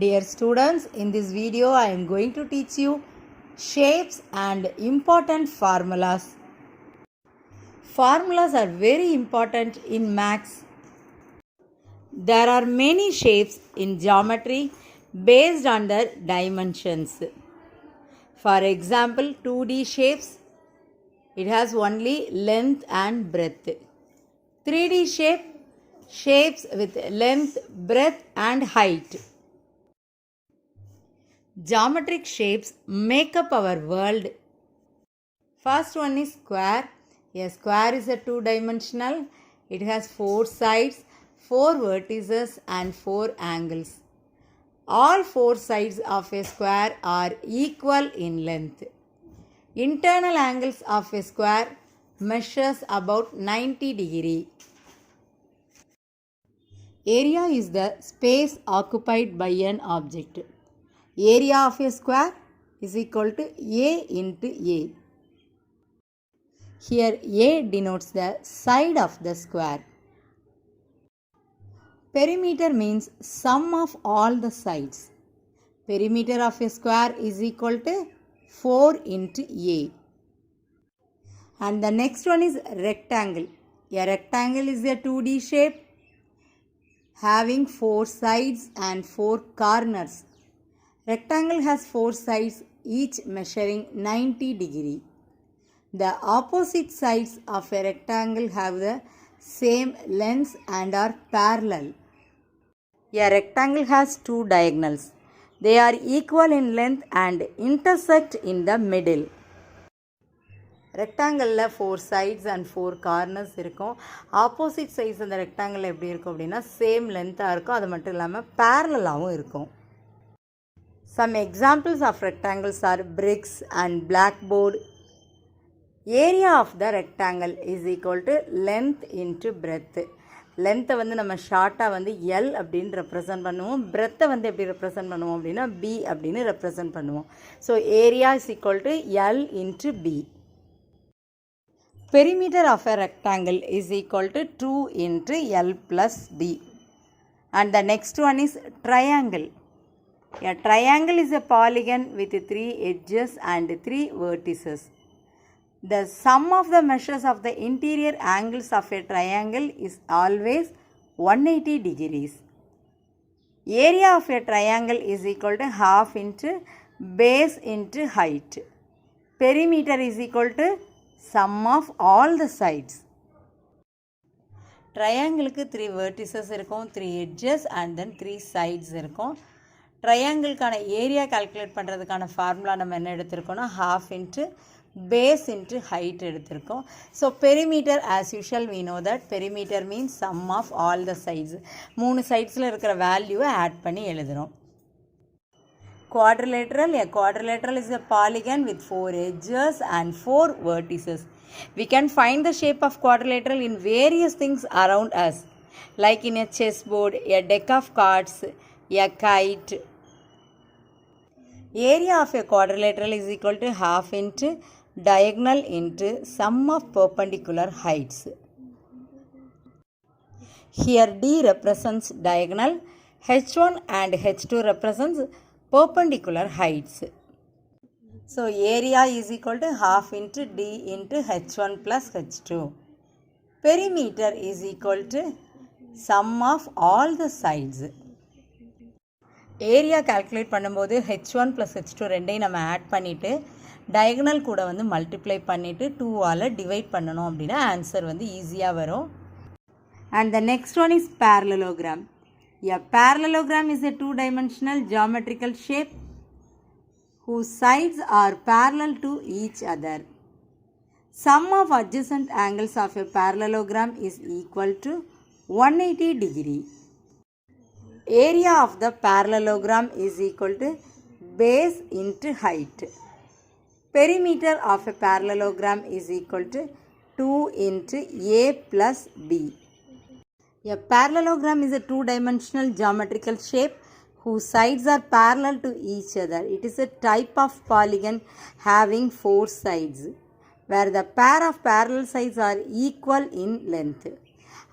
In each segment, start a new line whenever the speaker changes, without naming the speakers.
Dear students, in this video I am going to teach you shapes and important formulas. Formulas are very important in maths. There are many shapes in geometry based on their dimensions. For example, 2D shapes, it has only length and breadth. 3D shapes with length, breadth and height. Geometric shapes make up our world. First one is square. A square is a two-dimensional. It has 4 sides, 4 vertices and 4 angles. All 4 sides of a square are equal in length. Internal angles of a square measures about 90 degrees. Area is the space occupied by an object. Area of a square is equal to A into A. Here A denotes the side of the square. Perimeter means sum of all the sides. Perimeter of a square is equal to 4 into A. And the next one is rectangle. A rectangle is a 2D shape having 4 sides and 4 corners. Rectangle has 4 sides, each measuring 90 degrees. The opposite sides of a rectangle have the same length and are parallel. A rectangle has 2 diagonals. They are equal in length and intersect in the middle. Rectangle 4 sides and 4 corners இருக்கும். Opposite sides அந்த rectangle எப்படி இருக்கும் அப்படின்னா same length இருக்கும். அது மட்டும் இல்லாமல் parallel இருக்கும். Some examples of rectangles are bricks and blackboard. Area of the rectangle is equal to length into breadth. Length வந்து நம்ம ஷார்ட்டாக வந்து L அப்படின்னு ரெப்ரசன்ட் பண்ணுவோம். breadth வந்து எப்படி ரெப்ரசன்ட் பண்ணுவோம் அப்படின்னா B அப்படின்னு ரெப்ரசன்ட் பண்ணுவோம். So area is equal to L into B. Perimeter of a rectangle is equal to 2 into L plus B. And the next one is triangle. A triangle is a polygon with 3 edges and 3 vertices. The sum of the measures of the interior angles of a triangle is always 180 degrees. Area of a triangle is equal to half into base into height. Perimeter is equal to sum of all the sides. ட்ரையாங்கிளுக்கு 3 vertices இருக்கும், 3 edges and then 3 sides இருக்கும். ட்ரையாங்கிளுக்கான area calculate பண்ணுறதுக்கான formula நம்ம என்ன எடுத்திருக்கோம்னா half into base into height எடுத்திருக்கோம். So perimeter as usual we know that perimeter means sum of all the sides. 3 சைட்ஸில் இருக்கிற வேல்யூவை add பண்ணி எழுதுகிறோம். Quadrilateral. A quadrilateral is a polygon with 4 edges and 4 vertices. We can find the shape of quadrilateral in various things around us, like in a chessboard, a deck of cards, a kite. Area of a quadrilateral is equal to half into diagonal into sum of perpendicular heights. Here D represents diagonal, H1 and H2 represents perpendicular heights. So area is equal to half into D into H1 plus H2. Perimeter is equal to sum of all the sides. Area calculate பண்ணும்போது H1 plus H2 ரெண்டையும் நம்ம add பண்ணிவிட்டு diagonal கூட வந்து multiply பண்ணிவிட்டு 2ஆல் divide பண்ணணும் அப்படின்னா answer வந்து ஈஸியாக வரும். And the next one is parallelogram. A parallelogram is a two-dimensional geometrical shape whose sides are parallel to each other. Sum of adjacent angles of a parallelogram is equal to 180 degrees. Area of the parallelogram is equal to base into height. Perimeter of a parallelogram is equal to 2 into A plus B. A parallelogram is a two-dimensional geometrical shape whose sides are parallel to each other. It is a type of polygon having 4 sides, where the pair of parallel sides are equal in length.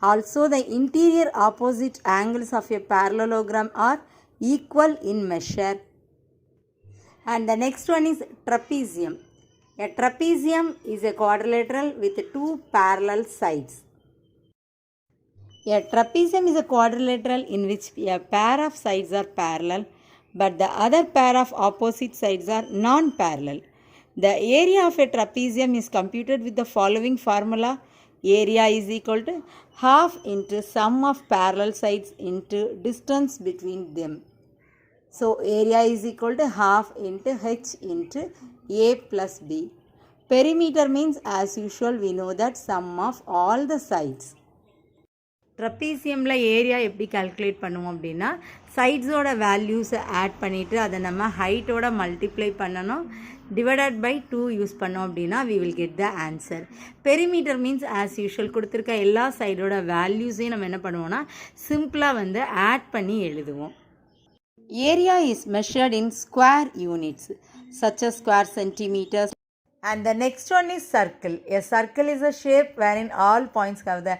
Also, the interior opposite angles of a parallelogram are equal in measure. And the next one is trapezium. A trapezium is a quadrilateral with two parallel sides. A trapezium is a quadrilateral in which a pair of sides are parallel, but the other pair of opposite sides are non-parallel. The area of a trapezium is computed with the following formula. Area is equal to half into sum of parallel sides into distance between them. So area is equal to half into h into a plus b. Perimeter means as usual we know that sum of all the sides. ட்ரப்பீசியமில் area எப்படி calculate பண்ணுவோம் அப்படின்னா சைட்ஸோட வேல்யூஸை add பண்ணிவிட்டு அதை நம்ம ஹைட்டோட மல்டிப்ளை பண்ணணும், டிவைடட் பை 2 யூஸ் பண்ணோம் அப்படின்னா we will get the answer. Perimeter means as usual கொடுத்துருக்க எல்லா சைடோட வேல்யூஸையும் நம்ம என்ன பண்ணுவோம்னா சிம்பிளாக வந்து ஆட் பண்ணி எழுதுவோம். Area is measured in square units such as square centimeters. And the next one is circle. A circle is a shape wherein all points have the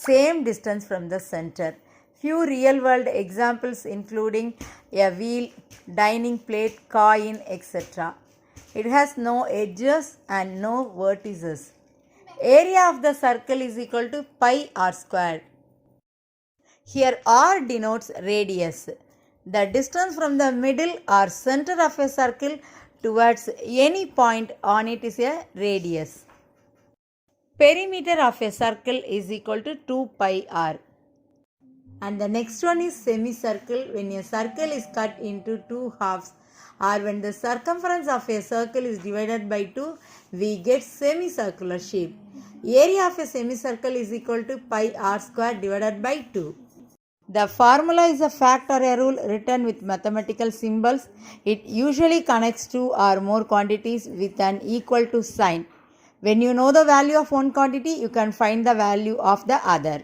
same distance from the center. Few real world examples including a wheel, dining plate, coin, etc. It has no edges and no vertices. Area of the circle is equal to pi r squared. Here r denotes radius. The distance from the middle or center of a circle towards any point on it is a radius. Perimeter of a circle is equal to 2 pi r. And the next one is semicircle. When a circle is cut into two halves or when the circumference of a circle is divided by 2, we get semicircular shape. Area of a semicircle is equal to pi r square divided by 2. The formula is a fact or a rule written with mathematical symbols. It usually connects two or more quantities with an equal to sign. When you know the value of one quantity, you can find the value of the other.